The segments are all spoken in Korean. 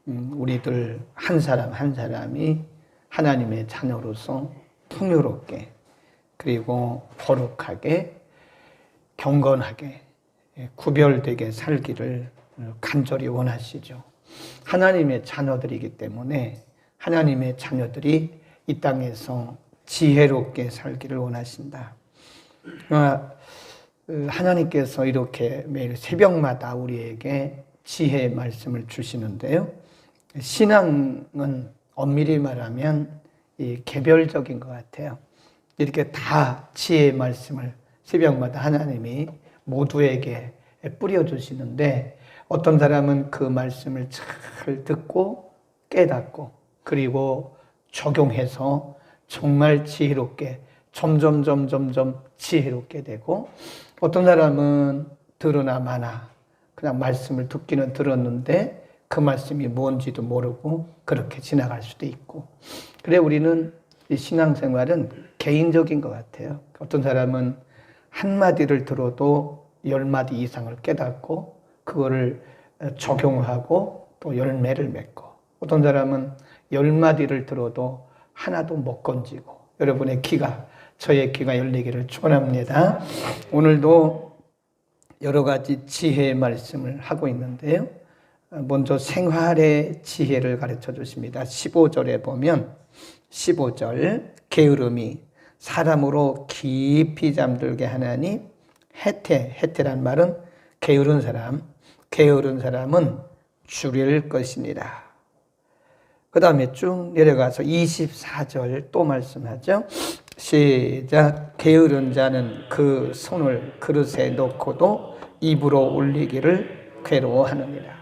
우리들 한 사람 한 사람이 하나님의 자녀로서 풍요롭게 그리고 거룩하게 경건하게 구별되게 살기를 간절히 원하시죠. 하나님의 자녀들이기 때문에 하나님의 자녀들이 이 땅에서 지혜롭게 살기를 원하신다. 하나님께서 이렇게 매일 새벽마다 우리에게 지혜의 말씀을 주시는데요. 신앙은 엄밀히 말하면 개별적인 것 같아요. 이렇게 다 지혜의 말씀을 새벽마다 하나님이 모두에게 뿌려주시는데 어떤 사람은 그 말씀을 잘 듣고 깨닫고 그리고 적용해서 정말 지혜롭게 점점 지혜롭게 되고 어떤 사람은 들으나 마나 그냥 말씀을 듣기는 들었는데 그 말씀이 뭔지도 모르고 그렇게 지나갈 수도 있고 그래 우리는 이 신앙생활은 개인적인 것 같아요. 어떤 사람은 한마디를 들어도 10마디 이상을 깨닫고 그거를 적용하고 또 열매를 맺고 어떤 사람은 10마디를 들어도 하나도 못 건지고 여러분의 귀가 저의 귀가 열리기를 축원합니다. 오늘도 여러 가지 지혜의 말씀을 하고 있는데요. 먼저 생활의 지혜를 가르쳐 주십니다. 15절에 보면 15절 게으름이 사람으로 깊이 잠들게 하나니 해태란 말은 게으른 사람은 줄일 것이니라. 그 다음에 쭉 내려가서 24절 또 말씀하죠. 시작. 게으른 자는 그 손을 그릇에 넣고도 입으로 올리기를 괴로워하느니라.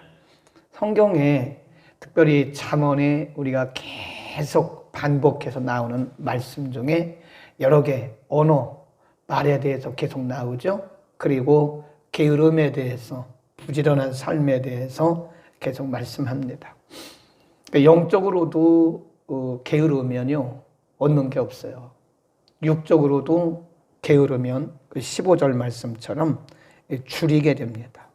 성경에 특별히 잠언에 우리가 계속 반복해서 나오는 말씀 중에 여러 개 언어, 말에 대해서 계속 나오죠. 그리고 게으름에 대해서 부지런한 삶에 대해서 계속 말씀합니다. 영적으로도 게으르면요 얻는 게 없어요. 육적으로도 게으르면 그 15절 말씀처럼 줄이게 됩니다.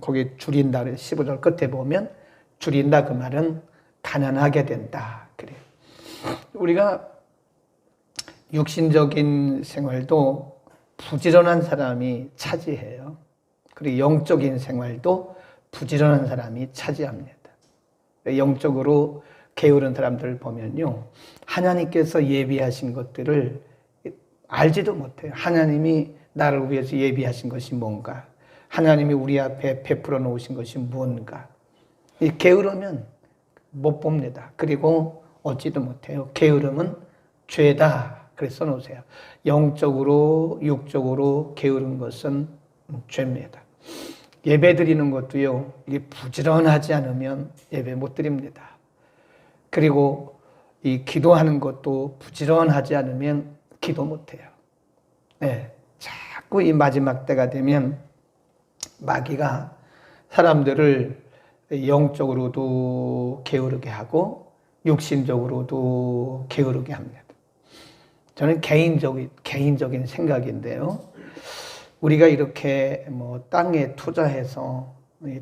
거기 줄인다 15절 끝에 보면 줄인다 그 말은 가난하게 된다 그래요. 우리가 육신적인 생활도 부지런한 사람이 차지해요. 그리고 영적인 생활도 부지런한 사람이 차지합니다. 영적으로 게으른 사람들을 보면요. 하나님께서 예비하신 것들을 알지도 못해요. 하나님이 나를 위해서 예비하신 것이 뭔가. 하나님이 우리 앞에 베풀어 놓으신 것이 무언가. 게으르면 못 봅니다. 그리고 얻지도 못해요. 게으름은 죄다. 그래서 써놓으세요. 영적으로, 육적으로 게으른 것은 죄입니다. 예배 드리는 것도요, 이게 부지런하지 않으면 예배 못 드립니다. 그리고 이 기도하는 것도 부지런하지 않으면 기도 못 해요. 네. 자꾸 이 마지막 때가 되면 마귀가 사람들을 영적으로도 게으르게 하고 육신적으로도 게으르게 합니다. 저는 개인적인 생각인데요. 우리가 이렇게 땅에 투자해서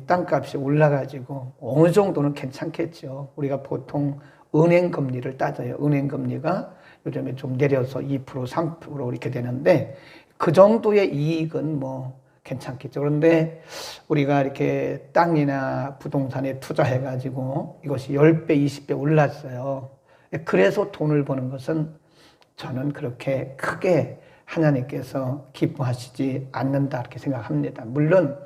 땅값이 올라가지고 어느 정도는 괜찮겠죠. 우리가 보통 은행 금리를 따져요. 은행 금리가 요즘에 좀 내려서 2%, 3% 이렇게 되는데 그 정도의 이익은 괜찮겠죠. 그런데 우리가 이렇게 땅이나 부동산에 투자해가지고 이것이 10배, 20배 올랐어요. 그래서 돈을 버는 것은 저는 그렇게 크게 하나님께서 기뻐하시지 않는다 이렇게 생각합니다. 물론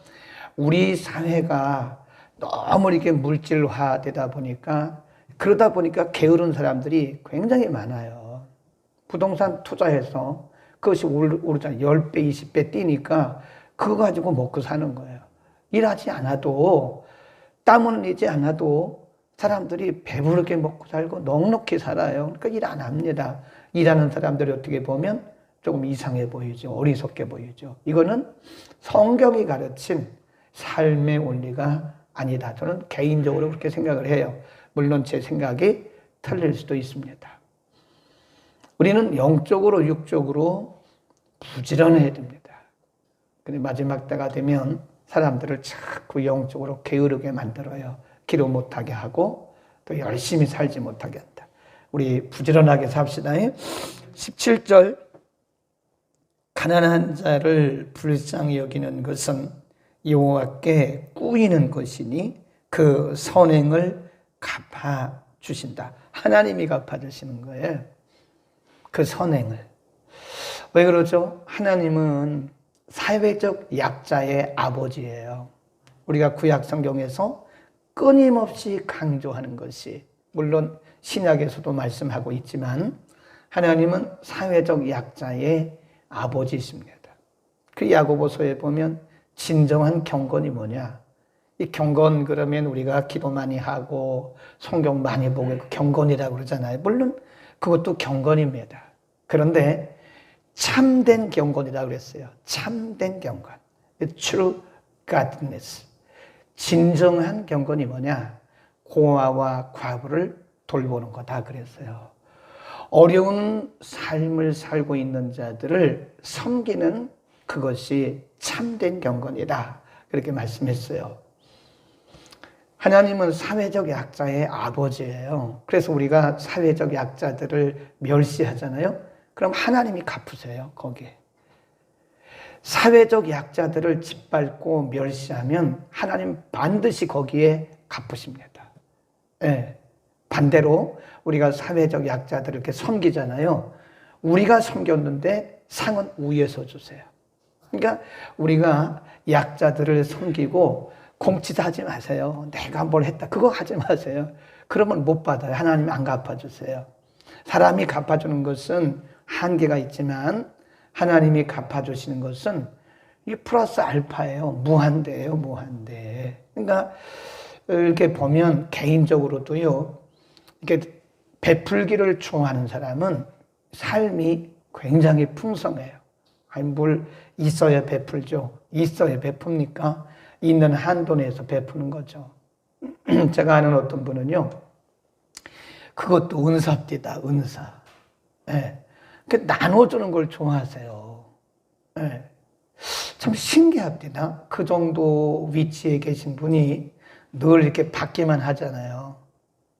우리 사회가 너무 이렇게 물질화되다 보니까 그러다 보니까 게으른 사람들이 굉장히 많아요. 부동산 투자해서 그것이 오르잖아요. 10배, 20배 뛰니까 그거 가지고 먹고 사는 거예요. 일하지 않아도 땀 흘리지 않아도 사람들이 배부르게 먹고 살고 넉넉히 살아요. 그러니까 일 안 합니다. 일하는 사람들이 어떻게 보면 조금 이상해 보이죠. 어리석게 보이죠. 이거는 성경이 가르친 삶의 원리가 아니다. 저는 개인적으로 그렇게 생각을 해요. 물론 제 생각이 틀릴 수도 있습니다. 우리는 영적으로 육적으로 부지런해야 됩니다. 근데 마지막 때가 되면 사람들을 자꾸 영적으로 게으르게 만들어요. 기도 못하게 하고 또 열심히 살지 못하게 한다. 우리 부지런하게 삽시다. 17절 가난한 자를 불쌍히 여기는 것은 여호와께 꾸이는 것이니 그 선행을 갚아주신다. 하나님이 갚아주시는 거예요. 그 선행을. 왜 그러죠? 하나님은 사회적 약자의 아버지예요. 우리가 구약 성경에서 끊임없이 강조하는 것이, 물론 신약에서도 말씀하고 있지만 하나님은 사회적 약자의 아버지이십니다. 그 야고보서에 보면 진정한 경건이 뭐냐? 이 경건 그러면 우리가 기도 많이 하고 성경 많이 보고 경건이라고 그러잖아요. 물론 그것도 경건입니다. 그런데 참된 경건이라고 그랬어요. 참된 경건. True godliness. 진정한 경건이 뭐냐? 고아와 과부를 돌보는 거다 그랬어요. 어려운 삶을 살고 있는 자들을 섬기는 그것이 참된 경건이다. 그렇게 말씀했어요. 하나님은 사회적 약자의 아버지예요. 그래서 우리가 사회적 약자들을 멸시하잖아요. 그럼 하나님이 갚으세요, 거기에. 사회적 약자들을 짓밟고 멸시하면 하나님 반드시 거기에 갚으십니다. 네. 반대로 우리가 사회적 약자들을 이렇게 섬기잖아요. 우리가 섬겼는데 상은 위에서 주세요. 그러니까 우리가 약자들을 섬기고 공치하지 마세요. 내가 뭘 했다. 그거 하지 마세요. 그러면 못 받아요. 하나님이 안 갚아주세요. 사람이 갚아주는 것은 한계가 있지만 하나님이 갚아주시는 것은 이 플러스 알파예요. 무한대예요. 무한대. 그러니까 이렇게 보면 개인적으로도요. 이렇게 베풀기를 좋아하는 사람은 삶이 굉장히 풍성해요. 아니 뭘 있어야 베풀죠. 있어야 베풉니까? 있는 한도 내에서 베푸는 거죠. 제가 아는 어떤 분은요. 그것도 은사입니다. 은사. 네. 나눠주는 걸 좋아하세요. 네. 참 신기합니다. 그 정도 위치에 계신 분이 늘 이렇게 받기만 하잖아요.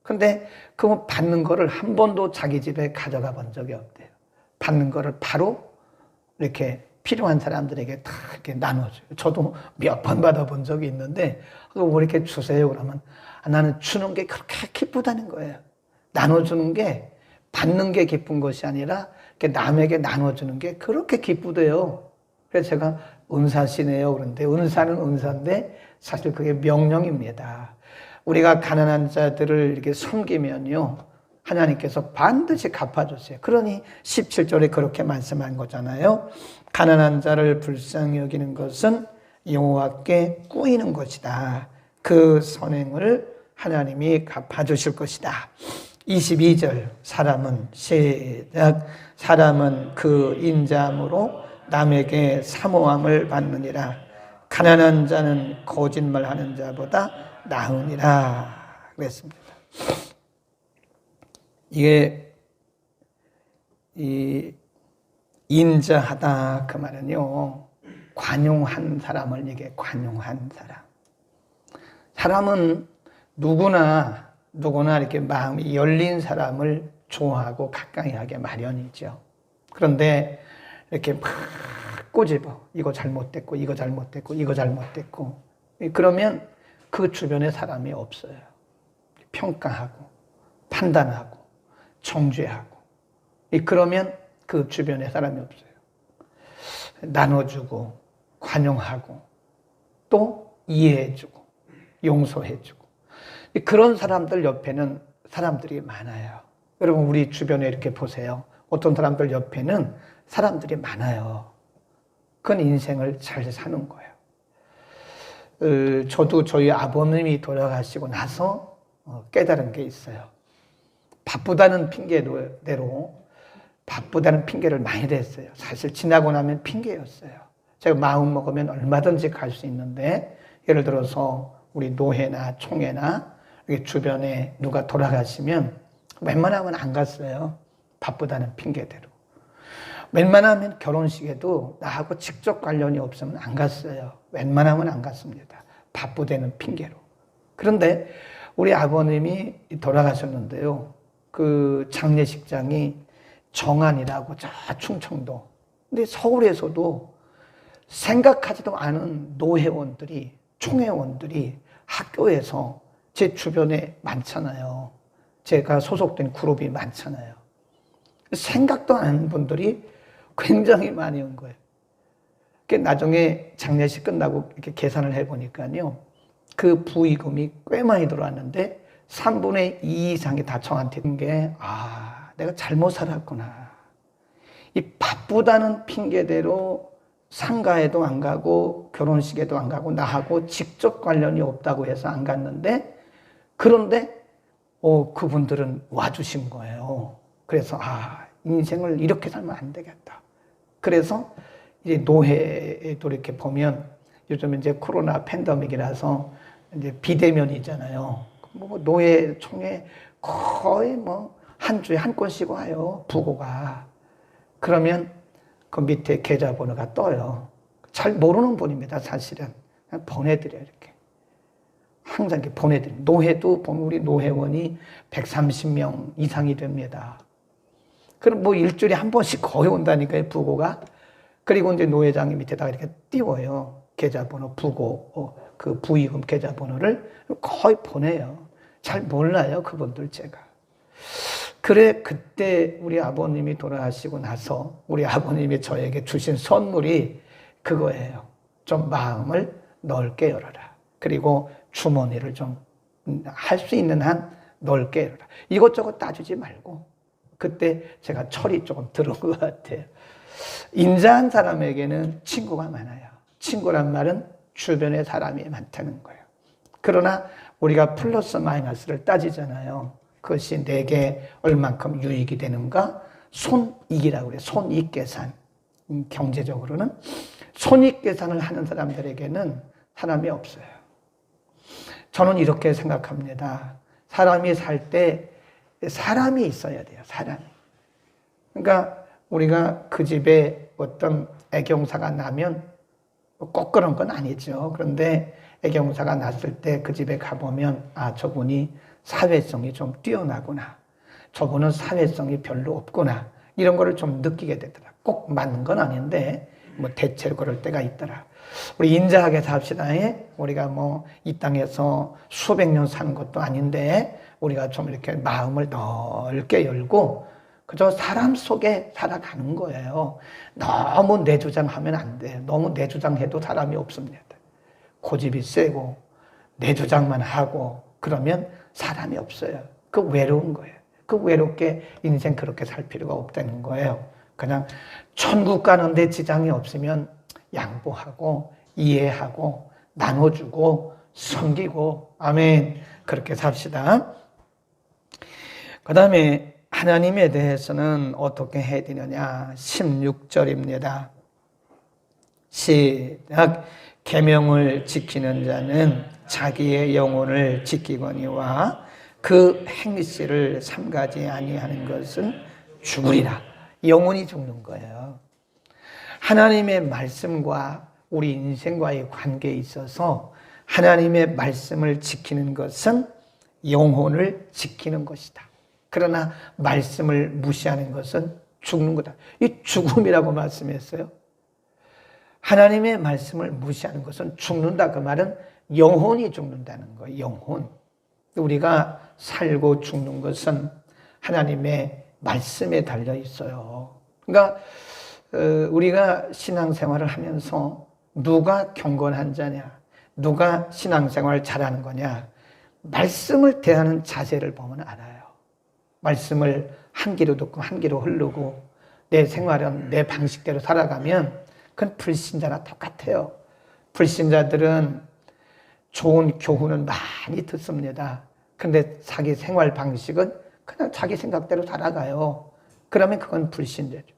근데 그 받는 거를 한 번도 자기 집에 가져가 본 적이 없대요. 받는 거를 바로 이렇게 필요한 사람들에게 다 이렇게 나눠줘요. 저도 몇 번 받아본 적이 있는데, 뭐 이렇게 주세요. 그러면 나는 주는 게 그렇게 기쁘다는 거예요. 나눠주는 게, 받는 게 기쁜 것이 아니라, 이렇게 남에게 나눠주는 게 그렇게 기쁘대요. 그래서 제가 은사시네요. 그런데 은사는 은사인데, 사실 그게 명령입니다. 우리가 가난한 자들을 이렇게 섬기면요. 하나님께서 반드시 갚아주세요. 그러니 17절에 그렇게 말씀한 거잖아요. 가난한 자를 불쌍히 여기는 것은 여호와께 꾸이는 것이다. 그 선행을 하나님이 갚아주실 것이다. 22절 사람은 시작 사람은 그 인자함으로 남에게 사모함을 받느니라. 가난한 자는 거짓말하는 자보다 나으니라 그랬습니다. 이게 이 인자하다 그 말은요 관용한 사람을 얘기해. 관용한 사람. 사람은 누구나 이렇게 마음이 열린 사람을 좋아하고 가까이 하게 마련이죠. 그런데 이렇게 막 꼬집어. 이거 잘못됐고 이거 잘못됐고 이거 잘못됐고 그러면 그 주변에 사람이 없어요. 평가하고 판단하고 정죄하고 그러면 그 주변에 사람이 없어요. 나눠주고 관용하고 또 이해해주고 용서해주고 그런 사람들 옆에는 사람들이 많아요. 여러분 우리 주변에 이렇게 보세요. 어떤 사람들 옆에는 사람들이 많아요. 그건 인생을 잘 사는 거예요. 저도 저희 아버님이 돌아가시고 나서 깨달은 게 있어요. 바쁘다는 핑계대로 바쁘다는 핑계를 많이 댔어요. 사실 지나고 나면 핑계였어요. 제가 마음 먹으면 얼마든지 갈 수 있는데 예를 들어서 우리 노회나 총회나 주변에 누가 돌아가시면 웬만하면 안 갔어요. 바쁘다는 핑계대로. 웬만하면 결혼식에도 나하고 직접 관련이 없으면 안 갔어요. 웬만하면 안 갔습니다. 바쁘다는 핑계로. 그런데 우리 아버님이 돌아가셨는데요. 그 장례식장이 정안이라고 저 충청도. 근데 서울에서도 생각하지도 않은 노회원들이, 총회원들이 학교에서 제 주변에 많잖아요. 제가 소속된 그룹이 많잖아요. 생각도 안 하는 분들이 굉장히 많이 온 거예요. 나중에 장례식 끝나고 이렇게 계산을 해보니까요. 그 부의금이 꽤 많이 들어왔는데 3분의 2 이상이 다 저한테 온 게, 내가 잘못 살았구나. 이 바쁘다는 핑계대로 상가에도 안 가고 결혼식에도 안 가고 나하고 직접 관련이 없다고 해서 안 갔는데, 그런데 그분들은 와주신 거예요. 그래서 인생을 이렇게 살면 안 되겠다. 그래서 이제 노회에도 이렇게 보면 요즘 이제 코로나 팬데믹이라서 이제 비대면이잖아요. 노회 총회 거의 한 주에 한 건씩 와요. 부고가. 그러면 그 밑에 계좌번호가 떠요. 잘 모르는 분입니다, 사실은. 그냥 보내드려요, 이렇게. 항상 이렇게 보내드려요. 노회도 보면 우리 노회원이 130명 이상이 됩니다. 그럼 일주일에 한 번씩 거의 온다니까요, 부고가. 그리고 이제 노회장이 밑에다가 이렇게 띄워요. 계좌번호, 부고, 그 부의금 계좌번호를 거의 보내요. 잘 몰라요, 그분들 제가. 그래, 그때 우리 아버님이 돌아가시고 나서 우리 아버님이 저에게 주신 선물이 그거예요. 좀 마음을 넓게 열어라. 그리고 주머니를 좀 할 수 있는 한 넓게 열어라. 이것저것 따지지 말고. 그때 제가 철이 조금 들은 것 같아요. 인자한 사람에게는 친구가 많아요. 친구란 말은 주변에 사람이 많다는 거예요. 그러나 우리가 플러스 마이너스를 따지잖아요. 그것이 내게 얼만큼 유익이 되는가? 손익이라고 그래요. 손익 계산. 경제적으로는 손익 계산을 하는 사람들에게는 사람이 없어요. 저는 이렇게 생각합니다. 사람이 살 때 사람이 있어야 돼요. 사람이. 그러니까 우리가 그 집에 어떤 애경사가 나면 꼭 그런 건 아니죠. 그런데 애경사가 났을 때 그 집에 가보면 저분이 사회성이 좀 뛰어나구나. 저분은 사회성이 별로 없구나. 이런 거를 좀 느끼게 되더라. 꼭 맞는 건 아닌데 대체로 그럴 때가 있더라. 우리 인자하게 삽시다. 우리가 이 땅에서 수백 년 사는 것도 아닌데 우리가 좀 이렇게 마음을 넓게 열고 그저 사람 속에 살아가는 거예요. 너무 내주장하면 안 돼요. 너무 내주장해도 사람이 없습니다. 고집이 세고 내주장만 하고 그러면 사람이 없어요. 그 외로운 거예요. 그 외롭게 인생 그렇게 살 필요가 없다는 거예요. 그냥 천국 가는데 지장이 없으면 양보하고 이해하고 나눠주고 섬기고 아멘 그렇게 삽시다. 그 다음에 하나님에 대해서는 어떻게 해야 되느냐 16절입니다. 시작. 계명을 지키는 자는 자기의 영혼을 지키거니와 그 행실을 삼가지 아니하는 것은 죽으리라. 영혼이 죽는 거예요. 하나님의 말씀과 우리 인생과의 관계에 있어서 하나님의 말씀을 지키는 것은 영혼을 지키는 것이다. 그러나 말씀을 무시하는 것은 죽는 거다. 이 죽음이라고 말씀했어요. 하나님의 말씀을 무시하는 것은 죽는다. 그 말은 영혼이 죽는다는 거예요. 영혼. 우리가 살고 죽는 것은 하나님의 말씀에 달려 있어요. 그러니까 우리가 신앙생활을 하면서 누가 경건한 자냐, 누가 신앙생활을 잘하는 거냐, 말씀을 대하는 자세를 보면 알아요. 말씀을 한 귀로 듣고 한 귀로 흐르고 내 생활은 내 방식대로 살아가면 그건 불신자나 똑같아요. 불신자들은 좋은 교훈은 많이 듣습니다. 근데 자기 생활 방식은 그냥 자기 생각대로 살아가요. 그러면 그건 불신자죠.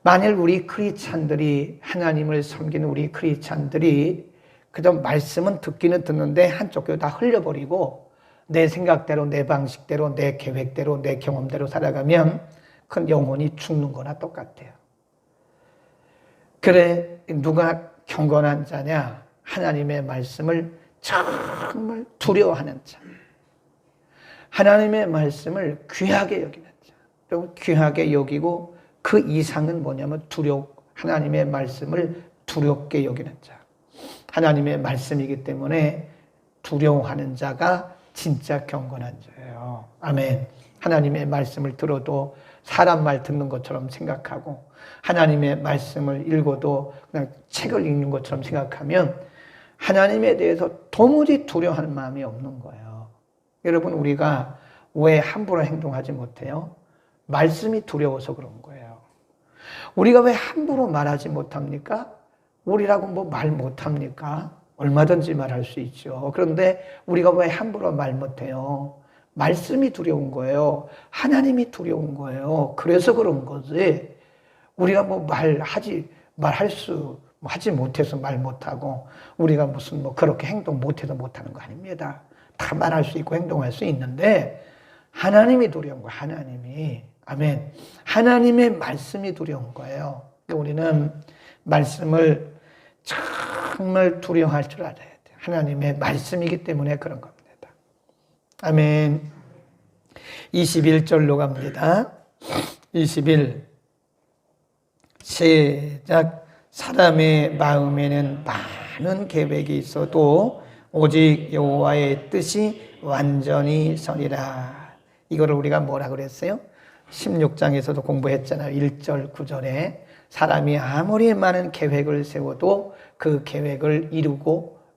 만일 우리 크리스찬들이 하나님을 섬기는 우리 크리스찬들이 그저 말씀은 듣기는 듣는데 한쪽 귀로 다 흘려버리고 내 생각대로 내 방식대로 내 계획대로 내 경험대로 살아가면 그건 영혼이 죽는 거나 똑같아요. 그래 누가 경건한 자냐? 하나님의 말씀을 정말 두려워하는 자. 하나님의 말씀을 귀하게 여기는 자. 여러분, 귀하게 여기고 그 이상은 뭐냐면 하나님의 말씀을 두렵게 여기는 자. 하나님의 말씀이기 때문에 두려워하는 자가 진짜 경건한 자예요. 아멘. 하나님의 말씀을 들어도 사람 말 듣는 것처럼 생각하고 하나님의 말씀을 읽어도 그냥 책을 읽는 것처럼 생각하면 하나님에 대해서 도무지 두려워하는 마음이 없는 거예요. 여러분, 우리가 왜 함부로 행동하지 못해요? 말씀이 두려워서 그런 거예요. 우리가 왜 함부로 말하지 못합니까? 우리라고 뭐 말 못합니까? 얼마든지 말할 수 있죠. 그런데 우리가 왜 함부로 말 못해요? 말씀이 두려운 거예요. 하나님이 두려운 거예요. 그래서 그런 거지. 우리가 뭐 하지 못해서 말 못하고 우리가 무슨 뭐 그렇게 행동 못해서 못하는 거 아닙니다. 다 말할 수 있고 행동할 수 있는데 하나님이 두려운 거예요. 하나님이. 아멘. 하나님의 말씀이 두려운 거예요. 우리는 말씀을 정말 두려워할 줄 알아야 돼요. 하나님의 말씀이기 때문에 그런 겁니다. 아멘. 21절로 갑니다. 21. 시작. 사람의 마음에는 많은 계획이 있어도 오직 여호와의 뜻이 완전히 서리라. 이거를 우리가 뭐라 그랬어요? 16장에서도 공부했잖아요. 1절 9절에 사람이 아무리 많은 계획을 세워도 그 계획을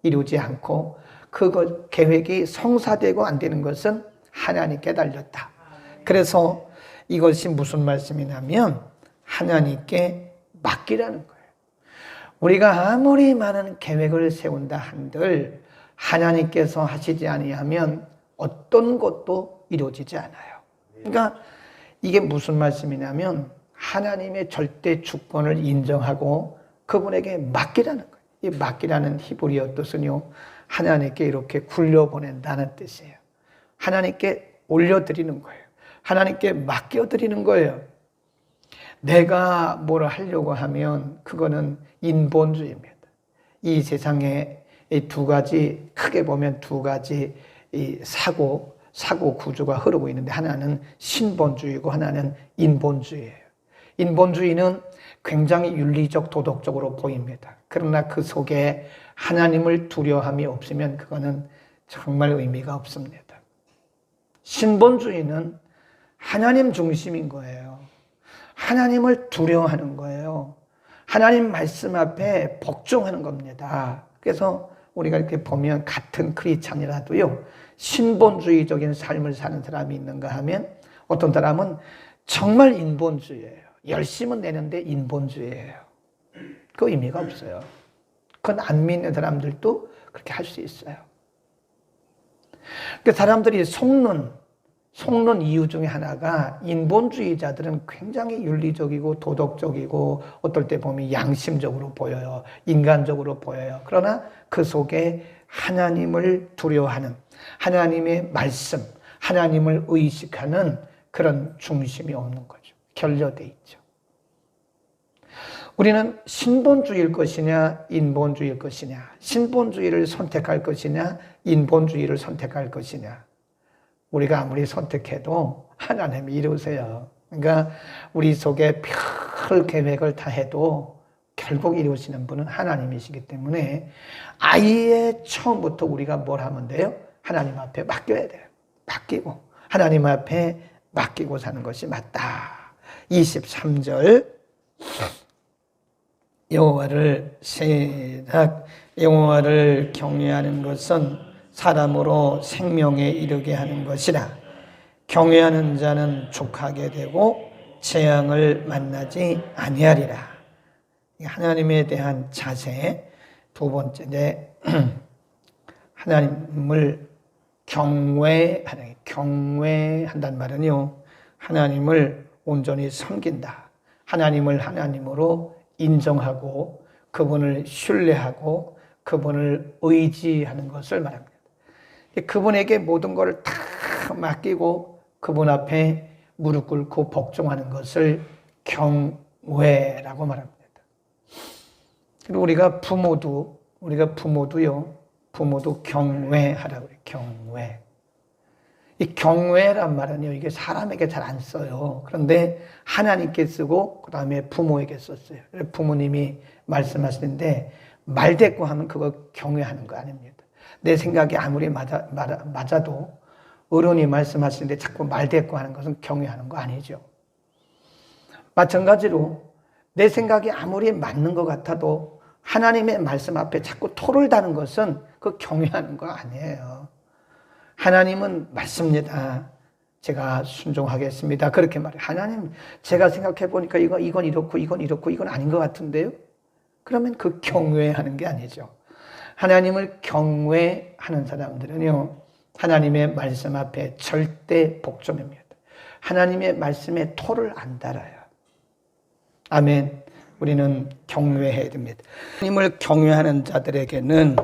이루지 않고 그 계획이 성사되고 안 되는 것은 하나님께 달렸다. 그래서 이것이 무슨 말씀이냐면 하나님께 맡기라는 거예요. 우리가 아무리 많은 계획을 세운다 한들 하나님께서 하시지 아니하면 어떤 것도 이루어지지 않아요. 그러니까 이게 무슨 말씀이냐면 하나님의 절대 주권을 인정하고 그분에게 맡기라는 거예요. 이 맡기라는 히브리어 뜻은요, 하나님께 이렇게 굴려보낸다는 뜻이에요. 하나님께 올려드리는 거예요. 하나님께 맡겨드리는 거예요. 내가 뭘 하려고 하면 그거는 인본주의입니다. 이 세상에 이 두 가지, 크게 보면 두 가지 이 사고 구조가 흐르고 있는데 하나는 신본주의고 하나는 인본주의예요. 인본주의는 굉장히 윤리적, 도덕적으로 보입니다. 그러나 그 속에 하나님을 두려움이 없으면 그거는 정말 의미가 없습니다. 신본주의는 하나님 중심인 거예요. 하나님을 두려워하는 거예요. 하나님 말씀 앞에 복종하는 겁니다. 그래서 우리가 이렇게 보면 같은 크리스찬이라도요, 신본주의적인 삶을 사는 사람이 있는가 하면 어떤 사람은 정말 인본주의예요. 열심은 내는데 인본주의예요. 그 의미가 없어요. 그건 안 믿는 사람들도 그렇게 할 수 있어요. 그 사람들이 속는 이유 중에 하나가 인본주의자들은 굉장히 윤리적이고 도덕적이고 어떨 때 보면 양심적으로 보여요. 인간적으로 보여요. 그러나 그 속에 하나님을 두려워하는 하나님의 말씀, 하나님을 의식하는 그런 중심이 없는 거죠. 결여돼 있죠. 우리는 신본주의일 것이냐 인본주의일 것이냐, 신본주의를 선택할 것이냐 인본주의를 선택할 것이냐, 우리가 아무리 선택해도 하나님이 이루세요. 그러니까 우리 속에 별 계획을 다 해도 결국 이루시는 분은 하나님이시기 때문에 아예 처음부터 우리가 뭘 하면 돼요? 하나님 앞에 맡겨야 돼요. 맡기고 하나님 앞에 맡기고 사는 것이 맞다. 23절 여호와를 경외하는 것은 사람으로 생명에 이르게 하는 것이라. 경외하는 자는 족하게 되고 재앙을 만나지 아니하리라. 하나님에 대한 자세. 두 번째, 하나님을 경외한다는 말은요, 하나님을 온전히 섬긴다. 하나님을 하나님으로 인정하고 그분을 신뢰하고 그분을 의지하는 것을 말합니다. 그분에게 모든 것을 다 맡기고 그분 앞에 무릎 꿇고 복종하는 것을 경외라고 말합니다. 그리고 우리가 부모도요, 부모도 경외하라고 그래요. 경외. 이 경외란 말은요, 이게 사람에게 잘 안 써요. 그런데 하나님께 쓰고 그 다음에 부모에게 썼어요. 부모님이 말씀하시는데 말대꾸하면 그거 경외하는 거 아닙니다. 내 생각이 아무리 맞아도 어른이 말씀하시는데 자꾸 말대꾸하는 것은 경외하는 거 아니죠. 마찬가지로 내 생각이 아무리 맞는 것 같아도 하나님의 말씀 앞에 자꾸 토를 다는 것은 그 경외하는 거 아니에요. 하나님은 맞습니다. 제가 순종하겠습니다. 그렇게 말해요. 하나님, 제가 생각해 보니까 이건 이렇고 이건 아닌 것 같은데요. 그러면 그 경외하는 게 아니죠. 하나님을 경외하는 사람들은요, 하나님의 말씀 앞에 절대 복종입니다. 하나님의 말씀에 토를 안 달아요. 아멘. 우리는 경외해야 됩니다. 하나님을 경외하는 자들에게는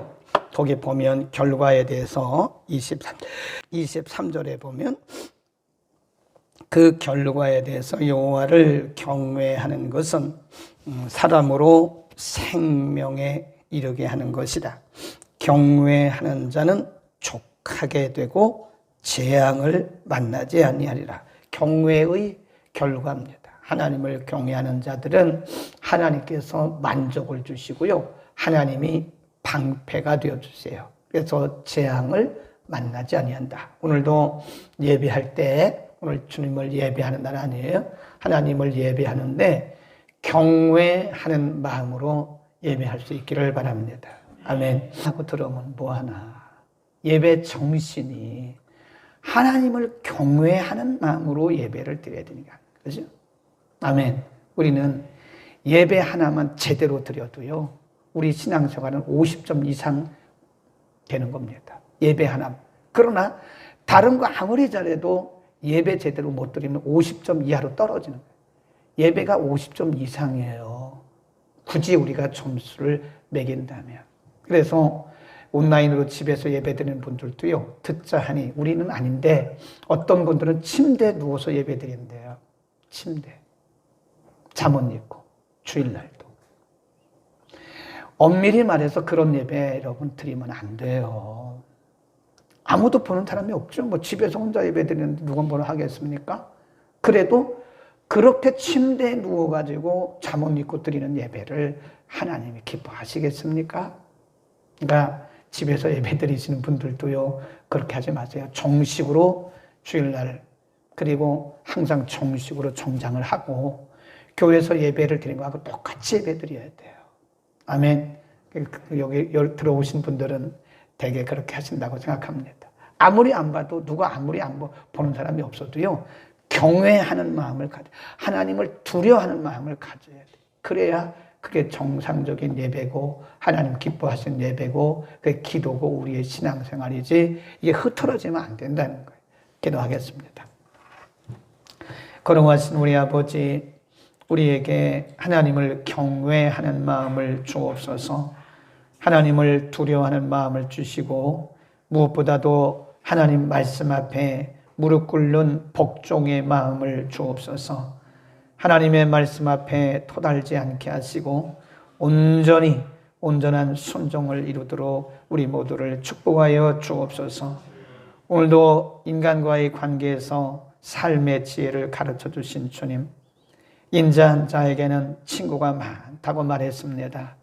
거기 보면 결과에 대해서 23절에 보면 그 결과에 대해서 여호와를 경외하는 것은 사람으로 생명에 이르게 하는 것이다. 경외하는 자는 족하게 되고 재앙을 만나지 아니하리라. 경외의 결과입니다. 하나님을 경외하는 자들은 하나님께서 만족을 주시고요. 하나님이 방패가 되어주세요. 그래서 재앙을 만나지 아니한다. 오늘도 예배할 때, 오늘 주님을 예배하는 날 아니에요? 하나님을 예배하는데 경외하는 마음으로 예배할 수 있기를 바랍니다. 아멘. 하고 들어오면 뭐하나. 예배 정신이 하나님을 경외하는 마음으로 예배를 드려야 되니까. 그렇죠? 아멘. 우리는 예배 하나만 제대로 드려도요, 우리 신앙생활은 50점 이상 되는 겁니다. 예배 하나. 그러나 다른 거 아무리 잘해도 예배 제대로 못 드리면 50점 이하로 떨어지는 거예요. 예배가 50점 이상이에요. 굳이 우리가 점수를 매긴다면. 그래서 온라인으로 집에서 예배 드리는 분들도요, 듣자 하니 우리는 아닌데 어떤 분들은 침대에 누워서 예배 드린대요. 침대. 잠옷 입고 주일날도. 엄밀히 말해서 그런 예배 여러분 드리면 안 돼요. 아무도 보는 사람이 없죠. 뭐 집에서 혼자 예배 드리는데 누가 뭐라 하겠습니까? 그래도 그렇게 침대에 누워가지고 잠옷 입고 드리는 예배를 하나님이 기뻐하시겠습니까? 그러니까 집에서 예배 드리시는 분들도요, 그렇게 하지 마세요. 정식으로 주일날, 그리고 항상 정식으로 정장을 하고 교회에서 예배를 드리는 거하고 똑같이 예배 드려야 돼요. 아멘. 여기 들어오신 분들은 되게 그렇게 하신다고 생각합니다. 아무리 안 봐도, 누가 아무리 안 보는 사람이 없어도요, 경외하는 마음을 하나님을 두려워하는 마음을 가져야 돼요. 그래야 그게 정상적인 예배고 하나님 기뻐하시는 예배고 그게 기도고 우리의 신앙생활이지, 이게 흐트러지면 안 된다는 거예요. 기도하겠습니다. 거룩하신 우리 아버지, 우리에게 하나님을 경외하는 마음을 주옵소서. 하나님을 두려워하는 마음을 주시고 무엇보다도 하나님 말씀 앞에 무릎 꿇는 복종의 마음을 주옵소서. 하나님의 말씀 앞에 토달지 않게 하시고 온전한 순종을 이루도록 우리 모두를 축복하여 주옵소서. 오늘도 인간과의 관계에서 삶의 지혜를 가르쳐 주신 주님, 인자한 자에게는 친구가 많다고 말했습니다.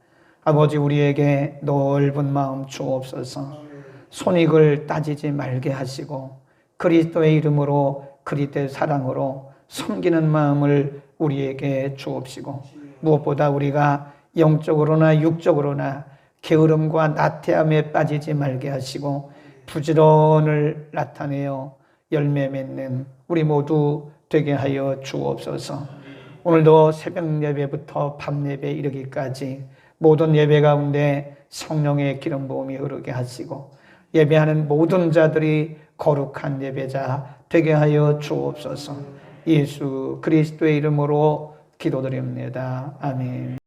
아버지, 우리에게 넓은 마음 주옵소서. 손익을 따지지 말게 하시고 그리스도의 이름으로, 그리스도의 사랑으로 섬기는 마음을 우리에게 주옵시고, 무엇보다 우리가 영적으로나 육적으로나 게으름과 나태함에 빠지지 말게 하시고 부지런을 나타내어 열매 맺는 우리 모두 되게 하여 주옵소서. 오늘도 새벽 예배부터 밤 예배 이르기까지 모든 예배 가운데 성령의 기름 부음이 흐르게 하시고 예배하는 모든 자들이 거룩한 예배자 되게 하여 주옵소서. 예수 그리스도의 이름으로 기도드립니다. 아멘.